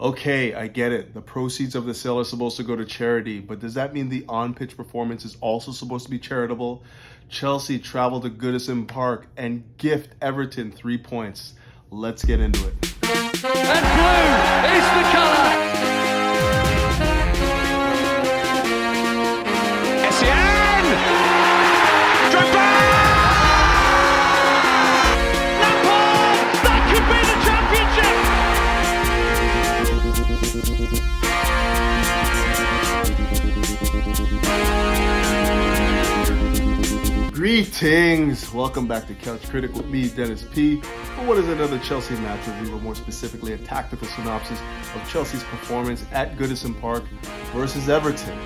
Okay, I get it. The proceeds of the sale are supposed to go to charity, but does that mean the on-pitch performance is also supposed to be charitable? Chelsea travel to Goodison Park and gift Everton 3 points. Let's get into it. And blue is the colour. Essien! Drogba! Lampard! That could be the championship! Greetings! Welcome back to Couch Critic with me, Dennis P. For what is another Chelsea match review, or more specifically a tactical synopsis of Chelsea's performance at Goodison Park versus Everton.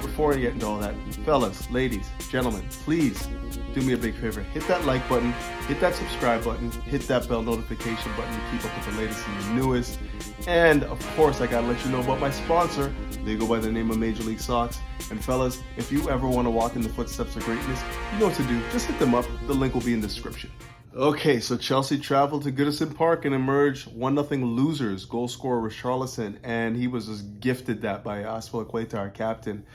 Before I get into all that, fellas, ladies, gentlemen, please do me a big favor. Hit that like button, hit that subscribe button, hit that bell notification button to keep up with the latest and the newest. And of course, I gotta let you know about my sponsor. They go by the name of Major League Socks. And fellas, if you ever want to walk in the footsteps of greatness, you know what to do. Just hit them up. The link will be in the description. Okay, so Chelsea traveled to Goodison Park and emerged 1-0 losers. Goal scorer Richarlison, and he was just gifted that by Azpilicueta, our captain.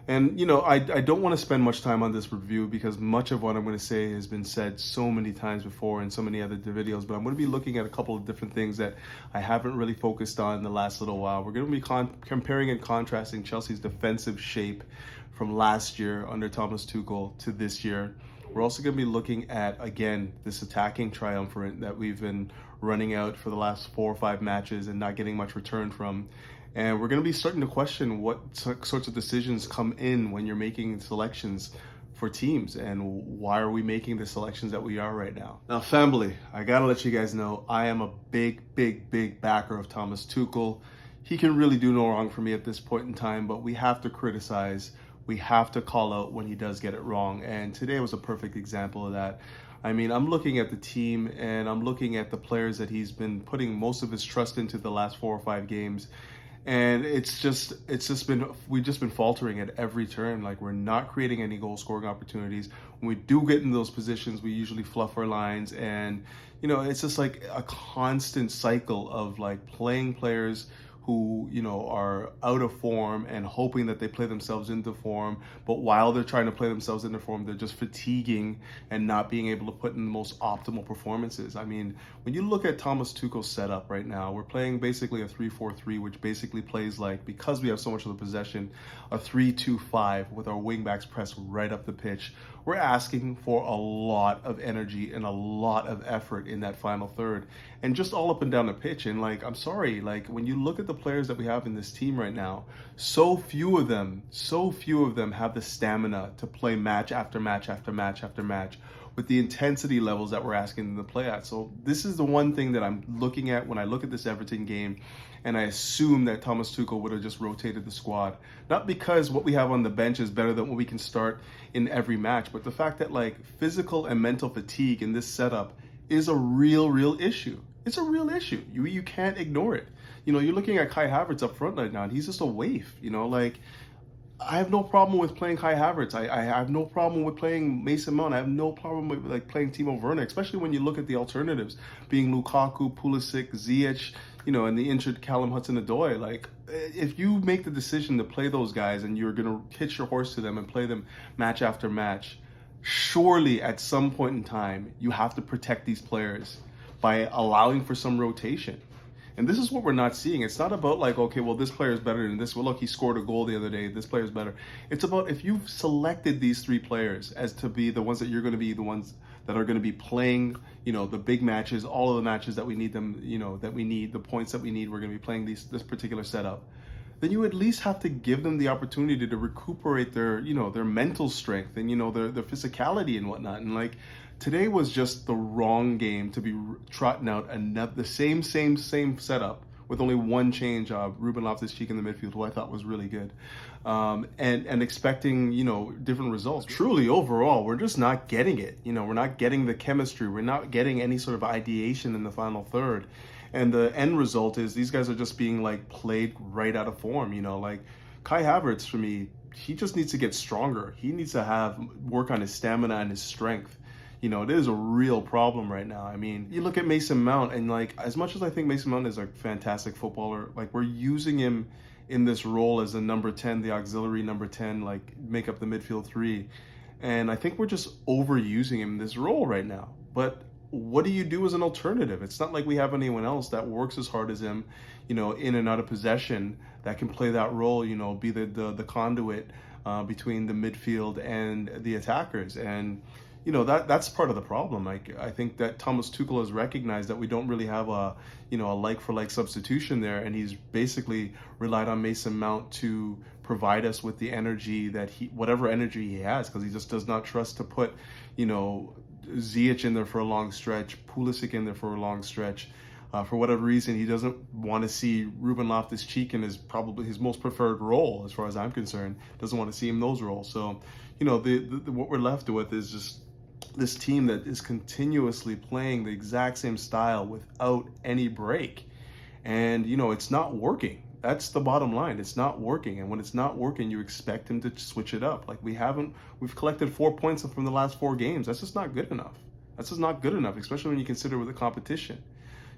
And, you know, I don't want to spend much time on this review because much of what I'm going to say has been said so many times before in so many other videos, but I'm going to be looking at a couple of different things that I haven't really focused on in the last little while. We're going to be comparing and contrasting Chelsea's defensive shape from last year under Thomas Tuchel to this year. We're also going to be looking at, again, this attacking triumvirate that we've been running out for the last 4 or 5 matches and not getting much return from. And we're going to be starting to question what sorts of decisions come in when you're making selections for teams and why are we making the selections that we are right now. Now, family, I got to let you guys know I am a big backer of Thomas Tuchel. He can really do no wrong for me at this point in time, but we have to criticize. We have to call out when he does get it wrong. And today was a perfect example of that. I mean, I'm looking at the team and I'm looking at the players that he's been putting most of his trust into the last 4 or 5 games. And we've just been faltering at every turn. Like, we're not creating any goal scoring opportunities. When we do get in those positions, we usually fluff our lines. And, you know, it's just like a constant cycle of like playing players who, you know, are out of form and hoping that they play themselves into form. But while they're trying to play themselves into form, they're just fatiguing and not being able to put in the most optimal performances. I mean, when you look at Thomas Tuchel's setup right now, we're playing basically a 3-4-3, which basically plays like, because we have so much of the possession, a 3-2-5 with our wingbacks pressed right up the pitch. We're asking for a lot of energy and a lot of effort in that final third, and just all up and down the pitch. And like, I'm sorry, like when you look at the players that we have in this team right now, so few of them have the stamina to play match after match after match after match with the intensity levels that we're asking them to play at. So this is the one thing that I'm looking at when I look at this Everton game, and I assume that Thomas Tuchel would have just rotated the squad. Not because what we have on the bench is better than what we can start in every match, but the fact that like physical and mental fatigue in this setup is a real issue. It's a real issue. You can't ignore it. You know, you're looking at Kai Havertz up front right now, and he's just a waif. You know, like, I have no problem with playing Kai Havertz. I have no problem with playing Mason Mount. I have no problem with like playing Timo Werner, especially when you look at the alternatives being Lukaku, Pulisic, Ziyech, you know, and the injured Callum Hudson-Odoi. Like, if you make the decision to play those guys and you're going to hitch your horse to them and play them match after match, surely at some point in time you have to protect these players by allowing for some rotation. And this is what we're not seeing. It's not about like, okay, well, this player is better than this. Well, look, he scored a goal the other day. This player is better. It's about if you've selected these 3 players as to be the ones that you're going to be the ones that are going to be playing, you know, the big matches, all of the matches that we need them, you know, that we need, the points that we need, we're going to be playing this particular setup. Then you at least have to give them the opportunity to recuperate their, you know, their mental strength and, you know, their physicality and whatnot. And like, today was just the wrong game to be trotting out the same setup with only one change of Ruben Loftus-Cheek in the midfield, who I thought was really good, and expecting, you know, different results. Truly, overall, we're just not getting it. You know, we're not getting the chemistry. We're not getting any sort of ideation in the final third. And the end result is these guys are just being like played right out of form. You know, like Kai Havertz, for me, he just needs to get stronger. He needs to work on his stamina and his strength. You know, it is a real problem right now. I mean, you look at Mason Mount, and like, as much as I think Mason Mount is a fantastic footballer, like, we're using him in this role as a number 10, the auxiliary number 10, like make up the midfield three. And I think we're just overusing him in this role right now. But what do you do as an alternative? It's not like we have anyone else that works as hard as him, you know, in and out of possession, that can play that role, you know, be the conduit between the midfield and the attackers. And you know, that's part of the problem. Like, I think that Thomas Tuchel has recognized that we don't really have a, you know, a like for like substitution there, and he's basically relied on Mason Mount to provide us with the energy that whatever energy he has, because he just does not trust to put, you know, Ziyech in there for a long stretch, Pulisic in there for a long stretch. For whatever reason, he doesn't want to see Ruben Loftus-Cheek in his probably his most preferred role, as far as I'm concerned. Doesn't want to see him in those roles. So, you know, what we're left with is just this team that is continuously playing the exact same style without any break. And, you know, it's not working. That's the bottom line. It's not working. And when it's not working, you expect him to switch it up. Like, we've collected 4 points from the last 4 games. That's just not good enough. That's just not good enough, especially when you consider with the competition.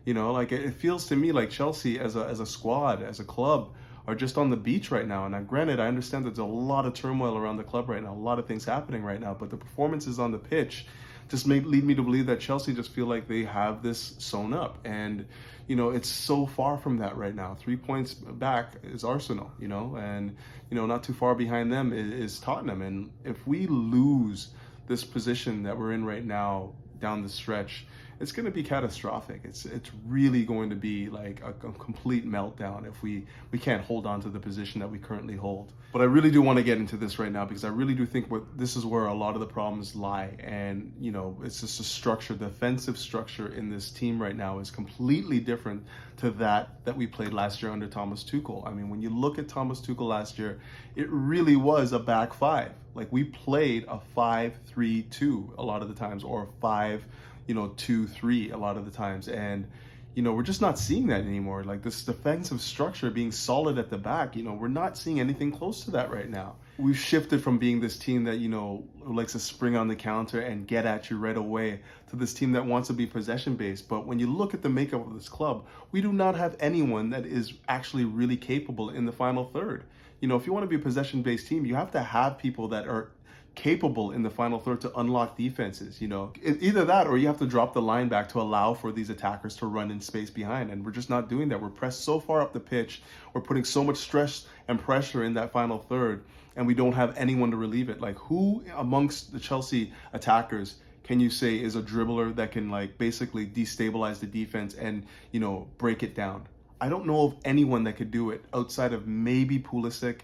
You know, like, it feels to me like Chelsea as a squad, as a club, are just on the beach right now. And granted, I understand there's a lot of turmoil around the club right now, a lot of things happening right now, but the performances on the pitch just lead me to believe that Chelsea just feel like they have this sewn up. And, you know, it's so far from that right now. 3 points back is Arsenal, you know, and, you know, not too far behind them is Tottenham. And if we lose this position that we're in right now down the stretch, it's going to be catastrophic. It's really going to be like a complete meltdown if we can't hold on to the position that we currently hold. But I really do want to get into this right now, because I really do think this is where a lot of the problems lie. And, you know, it's just a structure, defensive structure in this team right now is completely different to that we played last year under Thomas Tuchel. I mean, when you look at Thomas Tuchel last year, it really was a back five. Like, we played a 5-3-2 a lot of the times, or a 5-2-3 a lot of the times. And, you know, we're just not seeing that anymore. Like, this defensive structure being solid at the back, you know, we're not seeing anything close to that right now. We've shifted from being this team that, you know, likes to spring on the counter and get at you right away, to this team that wants to be possession based. But when you look at the makeup of this club, we do not have anyone that is actually really capable in the final third. You know, if you want to be a possession based team, you have to have people that are capable in the final third to unlock defenses. You know, either that, or you have to drop the line back to allow for these attackers to run in space behind, and we're just not doing that. We're pressed so far up the pitch, we're putting so much stress and pressure in that final third, and we don't have anyone to relieve it. Like, who amongst the Chelsea attackers can you say is a dribbler that can, like, basically destabilize the defense and, you know, break it down? I don't know of anyone that could do it outside of maybe Pulisic,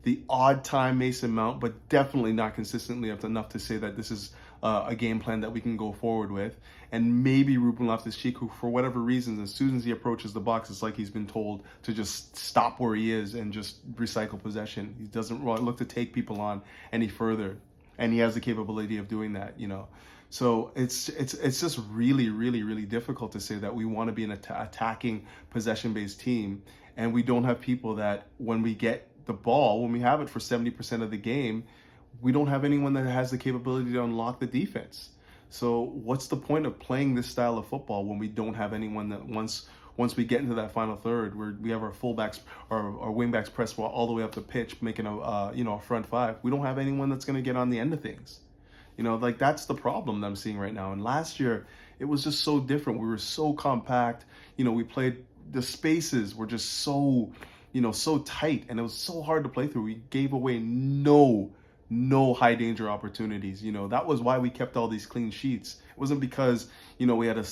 the odd time Mason Mount, but definitely not consistently enough to say that this is a game plan that we can go forward with. And maybe Ruben Loftus-Cheek, who for whatever reason, as soon as he approaches the box, it's like he's been told to just stop where he is and just recycle possession. He doesn't look to take people on any further, and he has the capability of doing that, you know. So it's just really, really, really difficult to say that we want to be an attacking possession-based team, and we don't have people that, when we get the ball, when we have it for 70% of the game, we don't have anyone that has the capability to unlock the defense. So what's the point of playing this style of football when we don't have anyone that once we get into that final third, where we have our fullbacks or our wingbacks press all the way up the pitch, making a front five? We don't have anyone that's going to get on the end of things. You know, like, that's the problem that I'm seeing right now. And last year, it was just so different. We were so compact. You know, we played, the spaces were just so, you know, so tight, and it was so hard to play through. We gave away no high danger opportunities. You know, that was why we kept all these clean sheets. It wasn't because, you know, we had a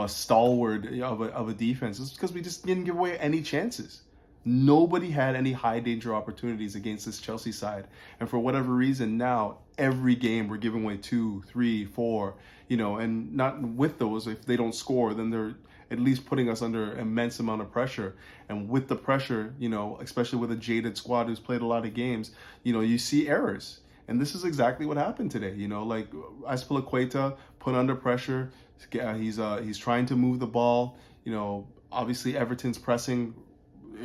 stalwart of a defense. It's because we just didn't give away any chances. Nobody had any high danger opportunities against this Chelsea side. And for whatever reason, now every game we're giving away 2, 3, 4, you know, and not with those, if they don't score, then they're at least putting us under immense amount of pressure. And with the pressure, you know, especially with a jaded squad who's played a lot of games, you know, you see errors. And this is exactly what happened today. You know, like, Azpilicueta put under pressure. He's trying to move the ball. You know, obviously Everton's pressing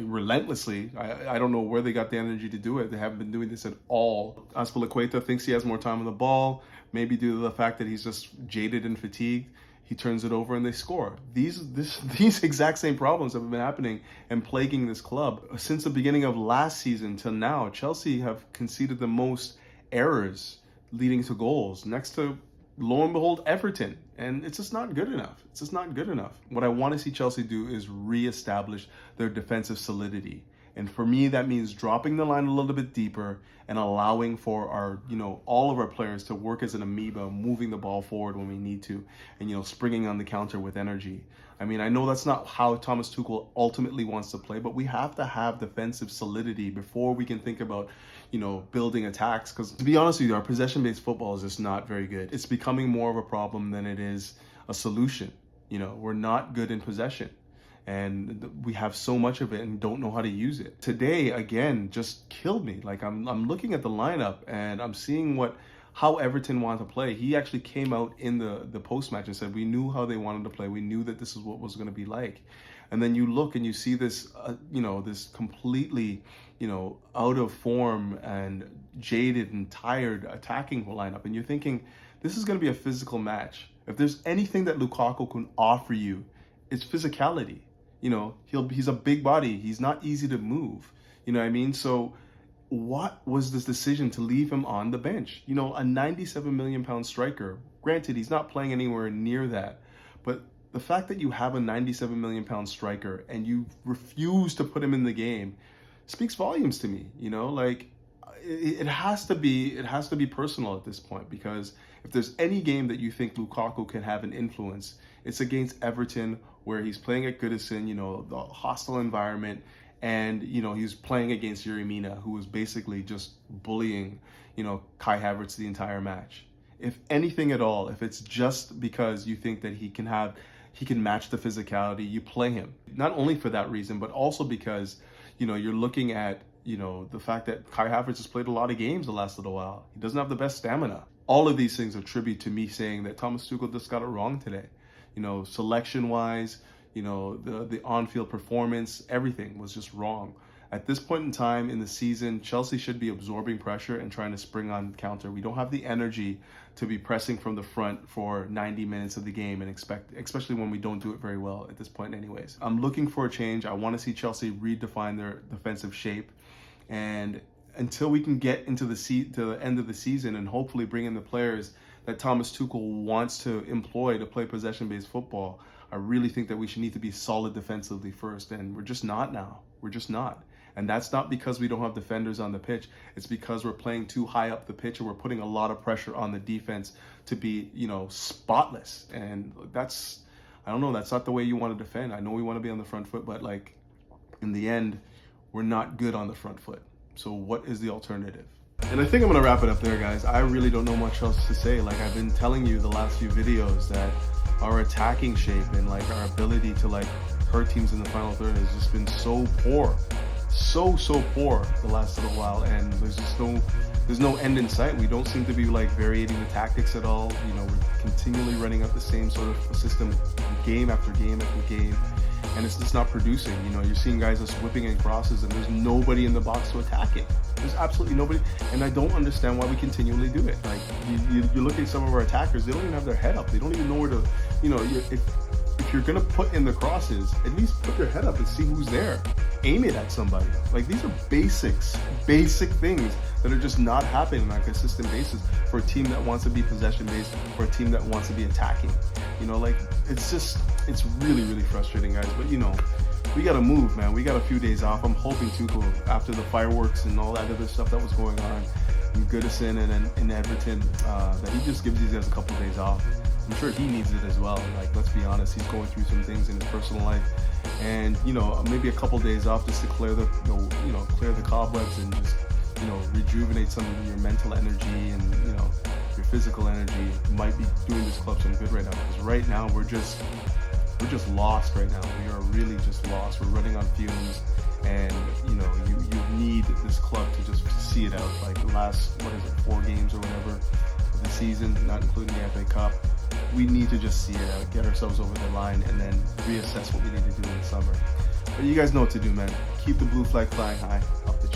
relentlessly. I don't know where they got the energy to do it. They haven't been doing this at all. Azpilicueta thinks he has more time on the ball, maybe due to the fact that he's just jaded and fatigued. He turns it over and they score. These exact same problems have been happening and plaguing this club. Since the beginning of last season till now, Chelsea have conceded the most errors leading to goals, next to, lo and behold, Everton. And it's just not good enough. It's just not good enough. What I want to see Chelsea do is reestablish their defensive solidity. And for me, that means dropping the line a little bit deeper and allowing for our, all of our players to work as an amoeba, moving the ball forward when we need to, and, springing on the counter with energy. I mean, I know that's not how Thomas Tuchel ultimately wants to play, but we have to have defensive solidity before we can think about, building attacks. Because to be honest with you, our possession-based football is just not very good. It's becoming more of a problem than it is a solution. We're not good in possession. And we have so much of it and don't know how to use it. Today, again, just killed me. Like, I'm looking at the lineup and I'm seeing how Everton wanted to play. He actually came out in the post-match and said, we knew how they wanted to play. We knew that this is what was going to be like. And then you look and you see this, this completely, out of form and jaded and tired attacking lineup. And you're thinking, this is going to be a physical match. If there's anything that Lukaku can offer you, it's physicality. He's a big body. He's not easy to move. You know what I mean? So what was this decision to leave him on the bench? A 97 million pound striker. Granted, he's not playing anywhere near that. But the fact that you have a 97 million pound striker and you refuse to put him in the game speaks volumes to me. It has to be personal at this point, because if there's any game that you think Lukaku can have an influence, it's against Everton, where he's playing at Goodison, the hostile environment, and he's playing against Yerry Mina, who was basically just bullying Kai Havertz the entire match. If anything at all, if it's just because you think that he can match the physicality, you play him. Not only for that reason, but also because you're looking at the fact that Kai Havertz has played a lot of games the last little while. He doesn't have the best stamina. All of these things attribute to me saying that Thomas Tuchel just got it wrong today. Selection-wise, the on-field performance, everything was just wrong. At this point in time in the season, Chelsea should be absorbing pressure and trying to spring on counter. We don't have the energy to be pressing from the front for 90 minutes of the game and especially when we don't do it very well at this point anyways. I'm looking for a change. I want to see Chelsea redefine their defensive shape. And until we can get into to the end of the season and hopefully bring in the players that Thomas Tuchel wants to employ to play possession-based football, I really think that we should need to be solid defensively first, and we're just not now. We're just not. And that's not because we don't have defenders on the pitch. It's because we're playing too high up the pitch and we're putting a lot of pressure on the defense to be, spotless. And that's not the way you want to defend. I know we want to be on the front foot, but in the end, we're not good on the front foot. So what is the alternative? And I think I'm going to wrap it up there, guys. I really don't know much else to say. I've been telling you the last few videos that our attacking shape and our ability to hurt teams in the final third has just been so poor. So poor the last little while, and there's no end in sight. We don't seem to be varying the tactics at all. We're continually running up the same sort of system game after game after game, and it's just not producing. You're seeing guys just whipping in crosses and there's nobody in the box to attack it. There's absolutely nobody, and I don't understand why we continually do it. You look at some of our attackers, they don't even have their head up. They don't even know where to, if you're gonna put in the crosses, at least put your head up and see who's there. Aim it at somebody. These are basic things that are just not happening on a consistent basis for a team that wants to be possession-based, for a team that wants to be attacking. It's really frustrating, guys. But we gotta move, man. We got a few days off. I'm hoping Tuchel, after the fireworks and all that other stuff that was going on in Goodison and in Everton, that he just gives these guys a couple of days off. I'm sure he needs it as well. Let's be honest, he's going through some things in his personal life, and maybe a couple of days off just to clear the clear the cobwebs and just rejuvenate some of your mental energy and your physical energy might be doing this club some good right now. Because right now we're just lost right now. We are really just lost. We're running on fumes, and you need this club to just see it out. The last 4 games or whatever of the season, not including the FA Cup. We need to just see it out, get ourselves over the line, and then reassess what we need to do in the summer. But you guys know what to do, man. Keep the blue flag flying high. Up the